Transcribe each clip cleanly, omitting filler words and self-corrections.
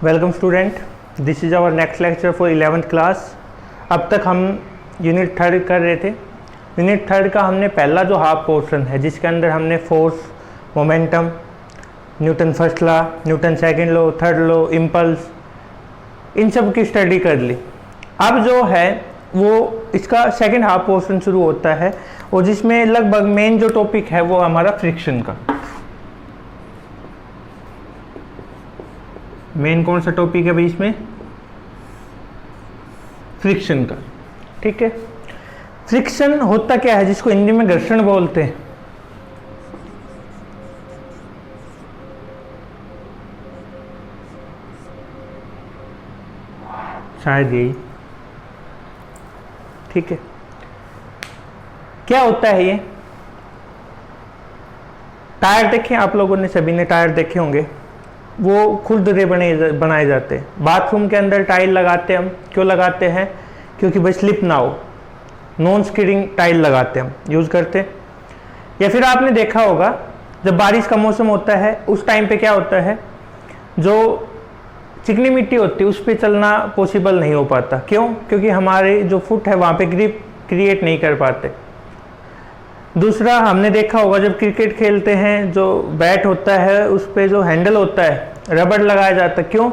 Welcome student, this is our next lecture for 11th class. अब तक हम unit third कर रहे थे। यूनिट थर्ड का हमने पहला जो हाफ पोर्शन है जिसके अंदर हमने force, momentum, Newton first law, Newton second law, third law, impulse, इन सब की स्टडी कर ली। अब जो है वो इसका सेकंड हाफ पोर्शन शुरू होता है और जिसमें लगभग मेन जो टॉपिक है वो हमारा फ्रिक्शन का। मेन कौन सा टॉपिक है भाई इसमें? फ्रिक्शन का। ठीक है, फ्रिक्शन होता क्या है जिसको हिंदी में घर्षण बोलते हैं? शायद यही। ठीक है, क्या होता है ये? टायर देखे आप लोगों ने, सभी ने टायर देखे होंगे। वो खुरदरे बनाए जाते हैं। बाथरूम के अंदर टाइल लगाते हैं हम, क्यों लगाते हैं? क्योंकि भाई स्लिप ना हो, नॉन स्किडिंग टाइल लगाते हैं, हम यूज़ करते हैं। या फिर आपने देखा होगा जब बारिश का मौसम होता है उस टाइम पे क्या होता है, जो चिकनी मिट्टी होती है उस पर चलना पॉसिबल नहीं हो पाता। क्यों? क्योंकि हमारे जो फुट है वहाँ पे ग्रिप क्रिएट नहीं कर पाते। दूसरा, हमने देखा होगा जब क्रिकेट खेलते हैं जो बैट होता है उस पर जो हैंडल होता है रबड़ लगाया जाता है। क्यों?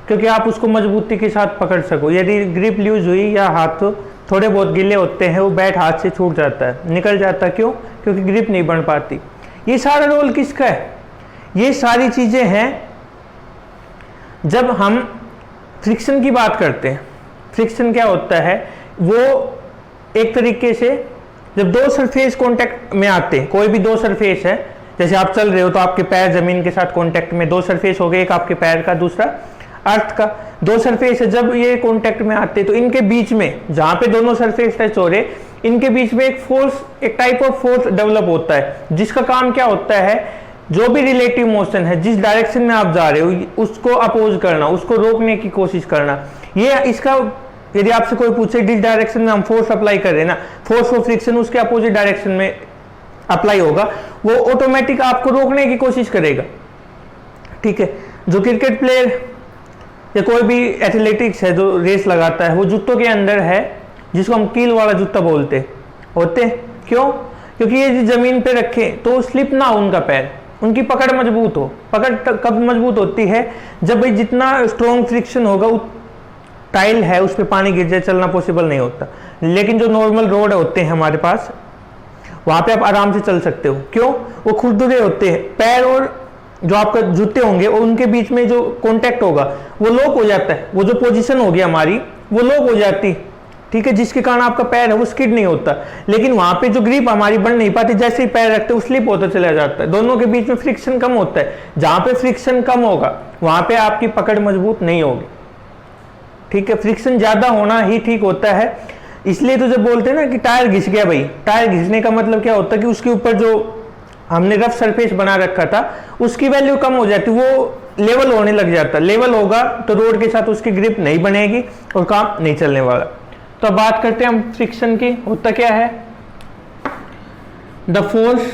क्योंकि आप उसको मजबूती के साथ पकड़ सको। यदि ग्रिप लूज हुई या हाथ थोड़े बहुत गीले होते हैं वो बैट हाथ से छूट जाता है, निकल जाता है। क्यों? क्योंकि ग्रिप नहीं बन पाती। ये सारा रोल किसका है? ये सारी चीज़ें हैं जब हम फ्रिक्शन की बात करते हैं। फ्रिक्शन क्या होता है? वो एक तरीके से जब दो सरफेस कांटेक्ट में आते हैं, कोई भी दो सरफेस है, जैसे आप चल रहे हो तो आपके पैर जमीन के साथ कांटेक्ट में, दो सरफेस हो गए, एक आपके पैर का, दूसरा अर्थ का। दो सरफेस है, जब ये कांटेक्ट में आते हैं तो इनके बीच में जहाँ पे दोनों सरफेस टच हो रहे इनके बीच में एक फोर्स, एक टाइप ऑफ फोर्स डेवलप होता है जिसका काम क्या होता है, जो भी रिलेटिव मोशन है, जिस डायरेक्शन में आप जा रहे हो उसको अपोज करना, उसको रोकने की कोशिश करना। ये इसका, यदि आपसे कोई पूछे जिस डायरेक्शन में हम फोर्स अप्लाई कर रहे हैं ना, फोर्स ऑफ फ्रिक्शन उसके अपोजिट डायरेक्शन में अप्लाई होगा, वो ऑटोमेटिक आपको रोकने की कोशिश करेगा। ठीक है, जो क्रिकेट प्लेयर या कोई भी एथलेटिक्स है जो रेस लगाता है वो जूतों के अंदर है जिसको हम कील वाला जूता बोलते होते। क्यों? क्योंकि ये जमीन पे रखें तो स्लिप ना हो उनका पैर, उनकी पकड़ मजबूत हो। पकड़ कब मजबूत होती है? जब भाई जितना स्ट्रॉन्ग फ्रिक्शन होगा टाइल है उस पर पानी गिर जाए, चलना पॉसिबल नहीं होता। लेकिन जो नॉर्मल रोड होते हैं हमारे पास वहां पे आप आराम से चल सकते हो। क्यों? वो खुरदुरे होते हैं, पैर और जो आपका जूते होंगे और उनके बीच में जो कांटेक्ट होगा वो लॉक हो जाता है। वो जो पोजीशन होगी हमारी वो लॉक हो जाती। ठीक है, जिसके कारण आपका पैर है वो स्किड नहीं होता। लेकिन वहां पे जो ग्रिप हमारी बन नहीं पाती, जैसे ही पैर रखते वो स्लिप होता चला जाता है। दोनों के बीच में फ्रिक्शन कम होता है। जहां पे फ्रिक्शन कम होगा वहां पे आपकी पकड़ मजबूत नहीं होगी। ठीक है, फ्रिक्शन ज्यादा होना ही ठीक होता है। इसलिए तो जब बोलते हैं ना कि टायर घिस गया, भाई टायर घिसने का मतलब क्या होता है कि उसके ऊपर जो हमने रफ सरफेस बना रखा था उसकी वैल्यू कम हो जाती, वो लेवल होने लग जाता। लेवल होगा तो रोड के साथ उसकी ग्रिप नहीं बनेगी और काम नहीं चलने वाला। तो अब बात करते हैं हम फ्रिक्शन की। होता क्या है? The force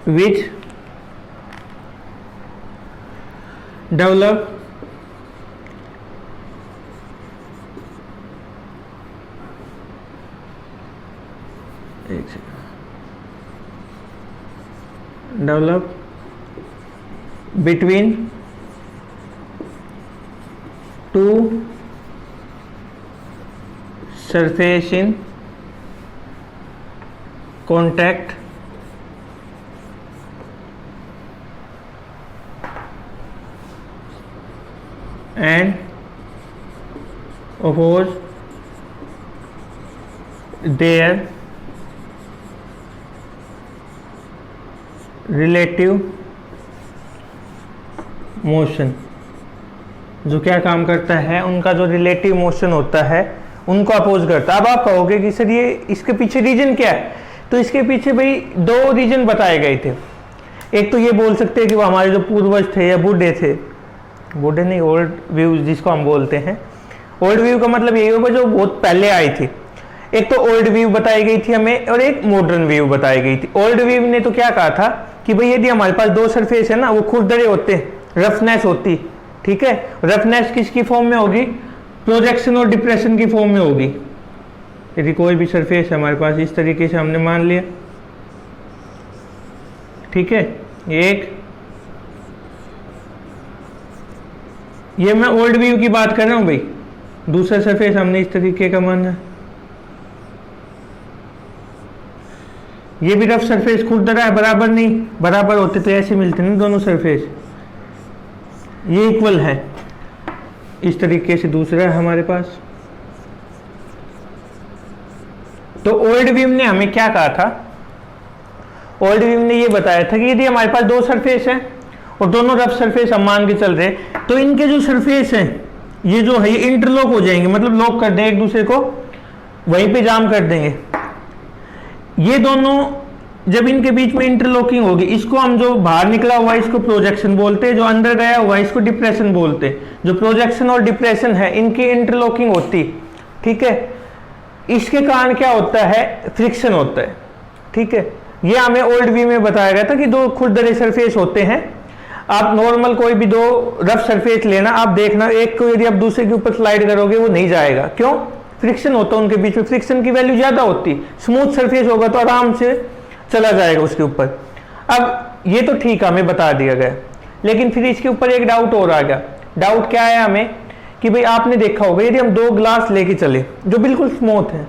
which develop between two surface in contact and oppose their relative motion. जो क्या काम करता है, उनका जो रिलेटिव मोशन होता है उनको अपोज करता है। अब आप कहोगे कि सर ये इसके पीछे रीजन क्या है? तो इसके पीछे भाई दो रीजन बताए गए थे। एक तो ये बोल सकते हैं कि वो हमारे जो पूर्वज थे या बूढ़े थे, बूढ़े नहीं, ओल्ड व्यू जिसको हम बोलते हैं, ओल्ड व्यू का मतलब यही होगा जो बहुत पहले आई थी। एक तो ओल्ड व्यू बताई गई थी हमें और एक मॉडर्न व्यू बताई गई थी। ओल्ड व्यू ने तो क्या कहा था कि भाई यदि हमारे पास दो सरफेस है ना, वो खुरदरे होते, रफनेस होती, ठीक है। रफनेस किसकी फॉर्म में होगी? प्रोजेक्शन और डिप्रेशन की फॉर्म में होगी। यदि कोई भी सरफेस है हमारे पास, इस तरीके से हमने मान लिया, ठीक है, एक, ये मैं ओल्ड व्यू की बात कर रहा हूं भाई, दूसरा सरफेस हमने इस तरीके का माना, ये भी रफ सरफेस खुरदरा है, बराबर नहीं, बराबर होते तो ऐसे मिलते ना दोनों सरफेस, ये इक्वल है, इस तरीके से दूसरा है हमारे पास। तो ओल्ड व्यू ने हमें क्या कहा था? ओल्ड व्यू ने ये बताया था कि यदि हमारे पास दो सरफेस है और दोनों रफ सरफेस हम मान के चल रहे, तो इनके जो सरफेस हैं ये जो है ये इंटरलॉक हो जाएंगे, मतलब लॉक कर देंगे एक दूसरे को, वहीं पे जाम कर देंगे। ये दोनों जब इनके बीच में इंटरलॉकिंग होगी, इसको हम जो बाहर निकला हुआ है इसको प्रोजेक्शन बोलते हैं, जो अंदर गया हुआ है इसको डिप्रेशन बोलते हैं। जो प्रोजेक्शन और डिप्रेशन है इनकी इंटरलॉकिंग होती, ठीक है, इसके कारण क्या होता है? फ्रिक्शन होता है, ठीक है। ये हमें ओल्ड व्यू में बताया गया था कि दो खुरदरे सरफेस होते हैं, आप नॉर्मल कोई भी दो रफ सरफेस लेना, आप देखना एक को यदि आप दूसरे के ऊपर स्लाइड करोगे वो नहीं जाएगा, क्यों? फ्रिक्शन होता है उनके बीच में, फ्रिक्शन की वैल्यू ज्यादा होती। स्मूथ सरफेस होगा तो आराम से चला जाएगा उसके ऊपर। अब ये तो ठीक है, हमें बता दिया गया, लेकिन फिर इसके ऊपर एक डाउट और आ गया। डाउट क्या है हमें कि भाई आपने देखा होगा यदि हम दो ग्लास लेके चले जो बिल्कुल स्मूथ है,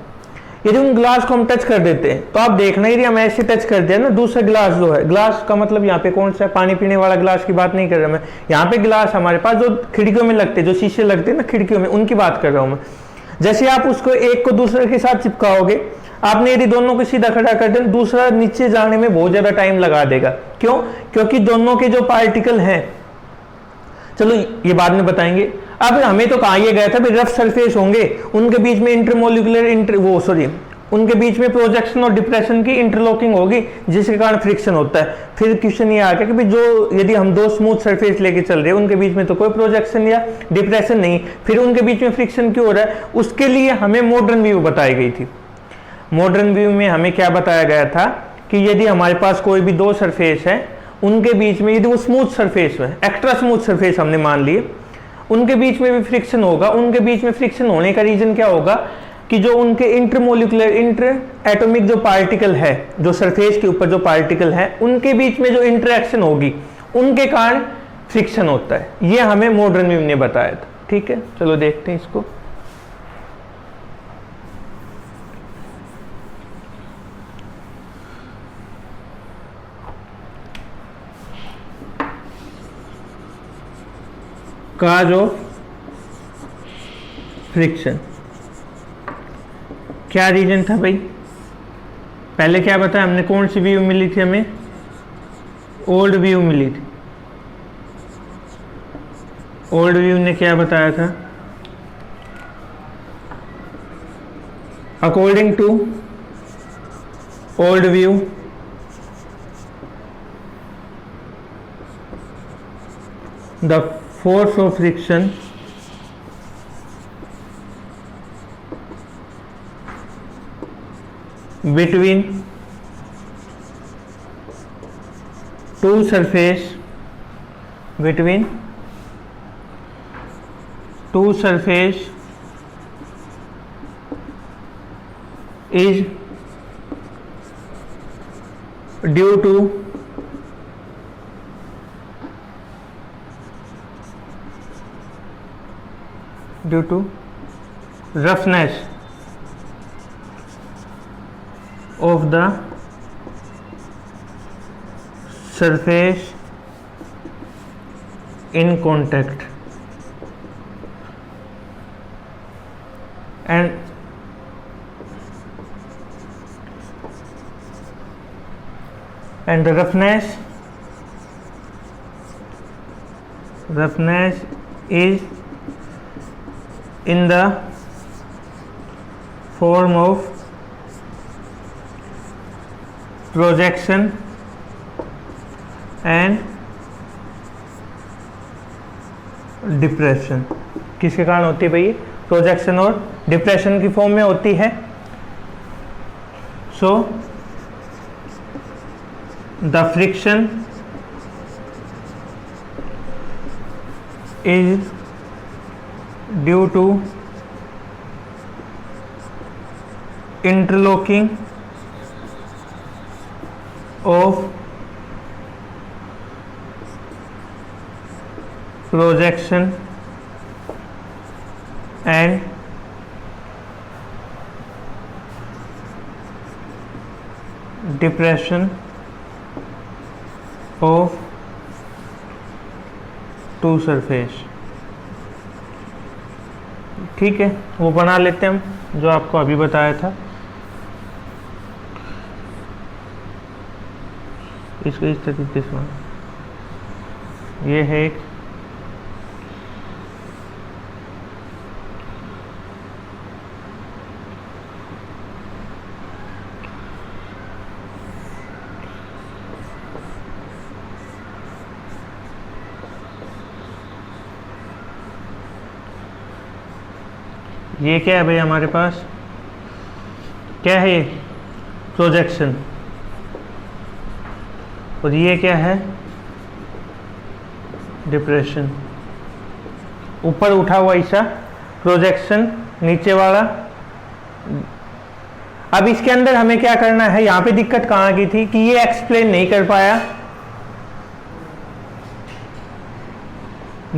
यदि उन ग्लास को हम टच कर देते हैं तो आप देखना यदि हम ऐसे टच कर दिया ना, दूसरा ग्लास जो है, ग्लास का मतलब यहाँ पे कौन सा है? पानी पीने वाला ग्लास की बात नहीं कर रहा मैं, यहाँ पे ग्लास हमारे पास जो खिड़कियों में लगते, जो शीशे लगते हैं ना खिड़कियों में, उनकी बात कर रहा हूँ मैं। जैसे आप उसको एक को दूसरे के साथ चिपकाओगे, आपने यदि दोनों को सीधा खड़ा कर दिया, दूसरा नीचे जाने में बहुत ज्यादा टाइम लगा देगा। क्यों? क्योंकि दोनों के जो पार्टिकल हैं, चलो ये बाद में बताएंगे। अब हमें तो कहा गया था रफ सरफेस होंगे, उनके बीच में इंटरमोलिकुलर उनके बीच में प्रोजेक्शन और डिप्रेशन की इंटरलॉकिंग होगी, जिसके कारण फ्रिक्शन होता है। फिर क्वेश्चन ये आ गया कि भाई जो यदि हम दो स्मूथ सरफेस लेके चल रहे हैं, उनके बीच में तो कोई प्रोजेक्शन या डिप्रेशन नहीं, फिर उनके बीच में फ्रिक्शन क्यों हो रहा है? उसके लिए हमें मॉडर्न व्यू बताई गई थी। मॉडर्न व्यू में हमें क्या बताया गया था कि यदि हमारे पास कोई भी दो सरफेस है, उनके बीच में यदि वो स्मूथ सरफेस है, एक्स्ट्रा स्मूथ सरफेस हमने मान लिए, उनके बीच में भी फ्रिक्शन होगा। उनके बीच में फ्रिक्शन होने का रीजन क्या होगा कि जो उनके इंटरमोलिकुलर इंटर एटॉमिक जो पार्टिकल है, जो सरफेस के ऊपर जो पार्टिकल है, उनके बीच में जो इंटरेक्शन होगी, उनके कारण फ्रिक्शन होता है। ये हमें मॉडर्न व्यू ने बताया था, ठीक है। चलो देखते हैं इसको। काज ऑफ फ्रिक्शन, क्या रीजन था भाई? पहले क्या बताया हमने, कौन सी व्यू मिली थी हमें? ओल्ड व्यू मिली थी। ओल्ड व्यू ने क्या बताया था? According to old view, the force of friction between two surface is due to roughness of the surface in contact, and the roughness is in the form of projection and depression. किसके कारण होती है भाई? Projection और depression की form में होती है। So the friction is due to interlocking of projection and depression of two surface। ठीक है, वो बना लेते हैं हम जो आपको अभी बताया था। इसको इस तरीके से ये है एक ये क्या है भाई हमारे पास, क्या है ये प्रोजेक्शन, और ये क्या है डिप्रेशन। ऊपर उठा हुआ ऐसा प्रोजेक्शन, नीचे वाला। अब इसके अंदर हमें क्या करना है, यहां पे दिक्कत कहाँ की थी कि ये एक्सप्लेन नहीं कर पाया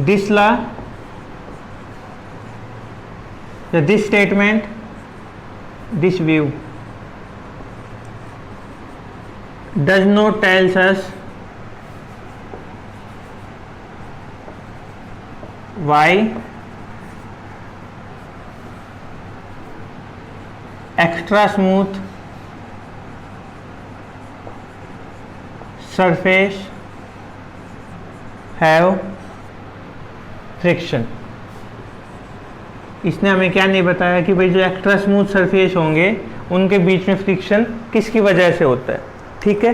this law, this statement, this view does not tells us why extra smooth surface have friction। इसने हमें क्या नहीं बताया कि भाई जो एक्स्ट्रा स्मूथ सरफेस होंगे उनके बीच में फ्रिक्शन किसकी वजह से होता है। ठीक है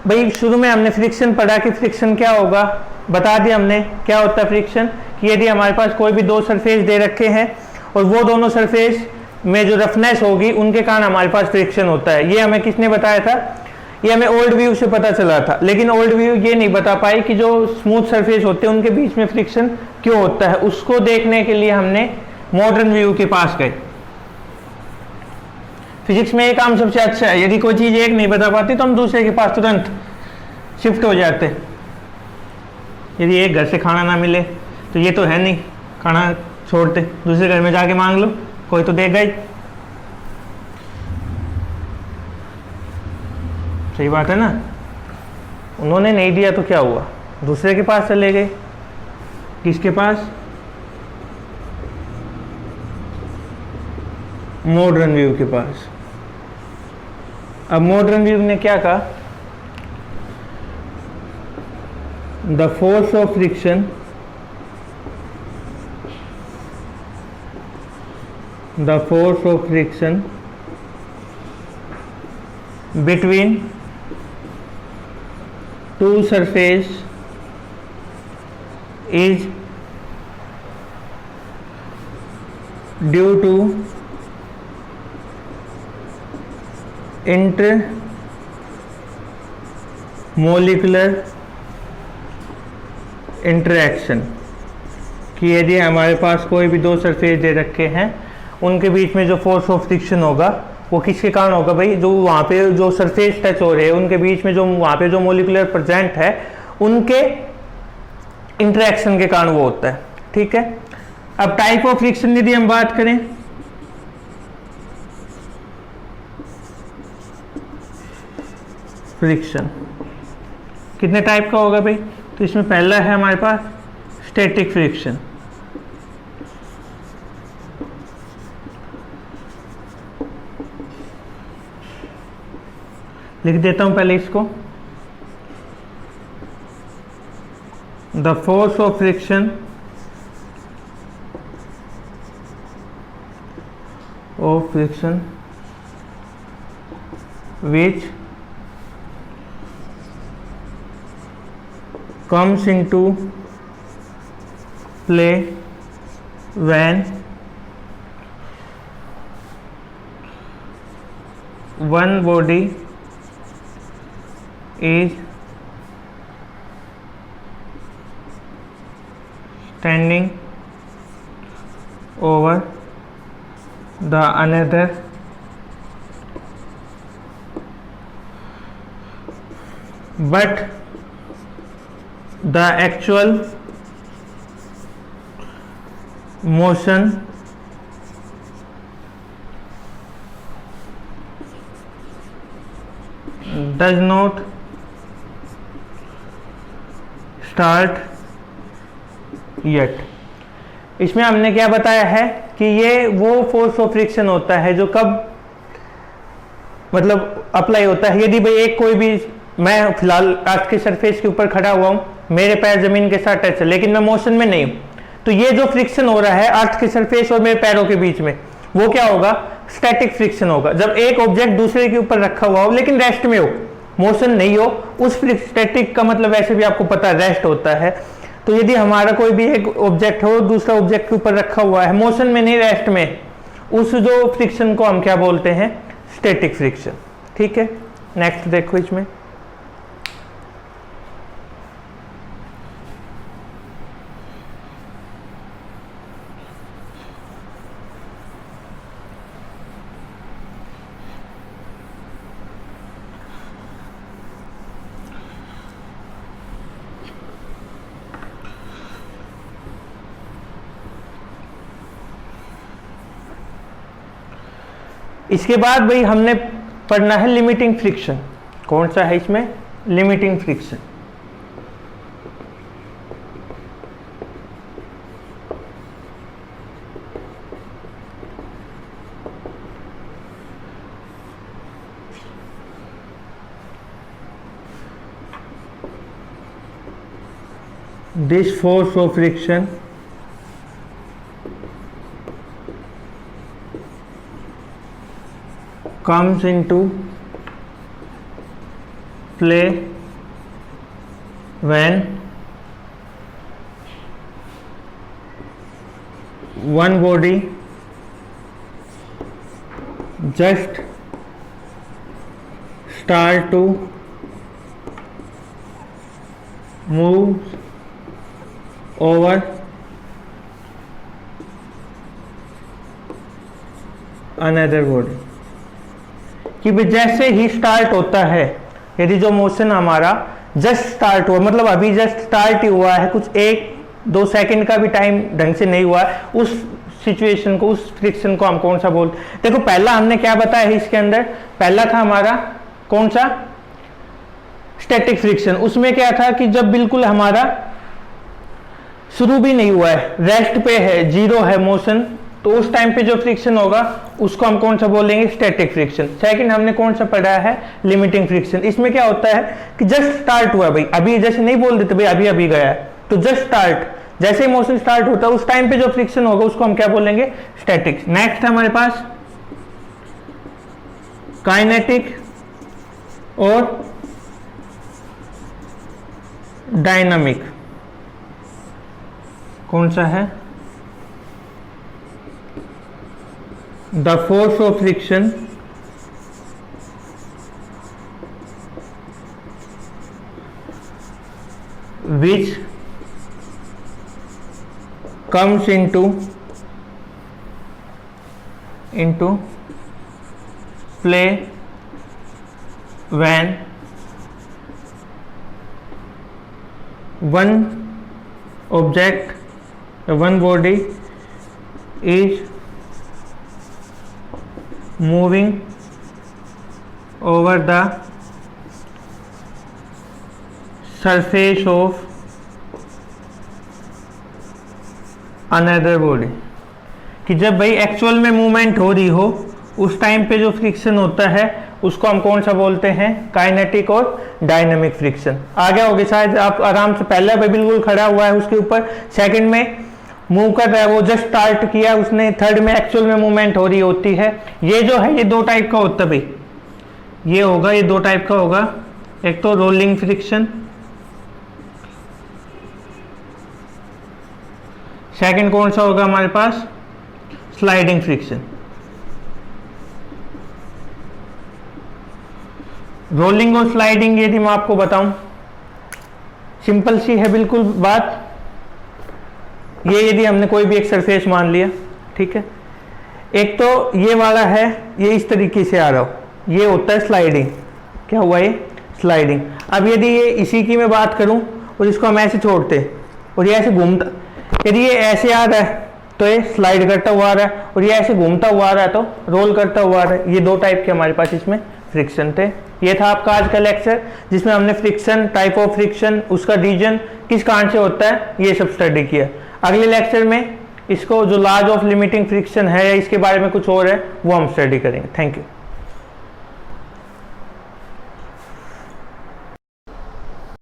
भाई, शुरू में हमने फ्रिक्शन पढ़ा कि फ्रिक्शन क्या होगा, बता दिया हमने क्या होता है फ्रिक्शन, कि यदि हमारे पास कोई भी दो सरफेस दे रखे हैं और वो दोनों सरफेस में जो रफनेस होगी उनके कारण हमारे पास फ्रिक्शन होता है। ये हमें किसने बताया था, ये हमें ओल्ड व्यू से पता चला था, लेकिन ओल्ड व्यू ये नहीं बता पाई कि जो स्मूथ सरफेस होते हैं उनके बीच में फ्रिक्शन क्यों होता है। उसको देखने के लिए हमने मॉडर्न व्यू के पास गए। फिजिक्स में ये काम सबसे अच्छा है, यदि कोई चीज एक नहीं बता पाती तो हम दूसरे के पास तुरंत शिफ्ट हो जाते। यदि एक घर से खाना ना मिले तो ये तो है नहीं, खाना छोड़ते दूसरे घर में जाके मांग लो, कोई तो देगा ही। सही बात है ना, उन्होंने नहीं दिया तो क्या हुआ, दूसरे के पास चले गए। किसके पास, मॉडर्न व्यू के पास। अब मॉडर्न व्यू ने क्या कहा, the force of friction between two surface is due to intermolecular interaction, कि यदि हमारे पास कोई भी दो सरफेस दे रखे हैं उनके बीच में जो फोर्स ऑफ फ्रिक्शन होगा वो किसके कारण होगा भाई, जो वहाँ पे जो सरफेस टच हो रहे हैं उनके बीच में जो वहाँ पे जो मोलिकुलर प्रेजेंट है उनके इंटरेक्शन के कारण वो होता है। ठीक है, अब टाइप ऑफ फ्रिक्शन यदि हम बात करें, फ्रिक्शन कितने टाइप का होगा भाई, तो इसमें पहला है हमारे पास स्टैटिक फ्रिक्शन। लिख देता हूं पहले इसको, the force of friction which comes into play when one body is standing over the another but the actual motion does not start yet। इसमें हमने क्या बताया है कि ये वो फोर्स ऑफ फ्रिक्शन होता है जो कब मतलब अप्लाई होता है, यदि भाई एक कोई भी, मैं फिलहाल अर्थ के सरफेस के ऊपर खड़ा हुआ हूं, मेरे पैर जमीन के साथ टच है लेकिन मैं मोशन में नहीं हूं, तो ये जो फ्रिक्शन हो रहा है अर्थ के सरफेस और मेरे पैरों के बीच में, वो क्या होगा, स्टैटिक फ्रिक्शन होगा। जब एक ऑब्जेक्ट दूसरे के ऊपर रखा हुआ हो लेकिन रेस्ट में हो, मोशन नहीं हो, उस स्टैटिक का मतलब वैसे भी आपको पता है रेस्ट होता है। तो यदि हमारा कोई भी एक ऑब्जेक्ट हो दूसरा ऑब्जेक्ट के ऊपर रखा हुआ है, मोशन में नहीं रेस्ट में, उस जो फ्रिक्शन को हम क्या बोलते हैं, स्टैटिक फ्रिक्शन। ठीक है, नेक्स्ट देखो इसमें इसके बाद भाई हमने पढ़ना है लिमिटिंग फ्रिक्शन। कौन सा है इसमें, limiting friction. This force of friction comes into play when one body just start to move over another body। कि जैसे ही स्टार्ट होता है, यदि जो मोशन हमारा जस्ट स्टार्ट हुआ, मतलब अभी जस्ट स्टार्ट ही हुआ है, कुछ 1-2 सेकंड का भी टाइम ढंग से नहीं हुआ है, उस सिचुएशन को, उस फ्रिक्शन को हम कौन सा बोलते। देखो पहला हमने क्या बताया है इसके अंदर, पहला था हमारा कौन सा, स्टैटिक फ्रिक्शन। उसमें क्या था कि जब बिल्कुल हमारा शुरू भी नहीं हुआ है, रेस्ट पे है, जीरो है मोशन, तो उस टाइम पे जो फ्रिक्शन होगा उसको हम कौन सा बोलेंगे, स्टैटिक फ्रिक्शन। सेकंड हमने कौन सा पढ़ा है, लिमिटिंग फ्रिक्शन। इसमें क्या होता है कि जस्ट स्टार्ट हुआ, भाई अभी जैसे नहीं बोल देते भाई अभी अभी गया है, तो जस्ट स्टार्ट, जैसे ही मोशन स्टार्ट होता है उस टाइम पे जो फ्रिक्शन होगा उसको हम क्या बोलेंगे, स्टैटिक। नेक्स्ट हमारे पास काइनेटिक और डायनामिक। कौन सा है, the force of friction which comes into play when one object, one body is moving over the surface of another body। कि जब भाई एक्चुअल में मूवमेंट हो रही हो उस टाइम पे जो फ्रिक्शन होता है उसको हम कौन सा बोलते हैं, काइनेटिक और डायनामिक फ्रिक्शन। आ गया होगा शायद आप आराम से, पहले भाई बिल्कुल खड़ा हुआ है उसके ऊपर, सेकंड में मूव कर रहा है, वो जस्ट स्टार्ट किया उसने, थर्ड में एक्चुअल में मूवमेंट हो रही होती है। ये जो है ये 2 टाइप का होता है भाई, ये होगा, ये 2 टाइप का होगा, एक तो रोलिंग फ्रिक्शन, सेकंड कौन सा होगा हमारे पास, स्लाइडिंग फ्रिक्शन। रोलिंग और स्लाइडिंग यदि मैं आपको बताऊं, सिंपल सी है बिल्कुल बात। ये यदि हमने कोई भी एक सरफेस मान लिया, ठीक है, एक तो ये वाला है, ये इस तरीके से आ रहा हो, ये होता है स्लाइडिंग। क्या हुआ ये? स्लाइडिंग। अब यदि ये इसी की मैं बात करूं और इसको हम ऐसे छोड़ते और ये ऐसे घूमता, यदि ये ऐसे आ रहा है तो ये स्लाइड करता हुआ आ रहा है, और ये ऐसे घूमता हुआ आ रहा है तो रोल करता हुआ आ रहा है। ये दो टाइप के हमारे पास इसमें फ्रिक्शन थे। ये था आपका आज का लेक्चर, जिसमें हमने फ्रिक्शन, टाइप ऑफ फ्रिक्शन, उसका रीजन किस कारण से होता है, ये सब स्टडी किया। अगले लेक्चर में इसको जो लॉज ऑफ लिमिटिंग फ्रिक्शन है या इसके बारे में कुछ और है वो हम स्टडी करेंगे। Thank you.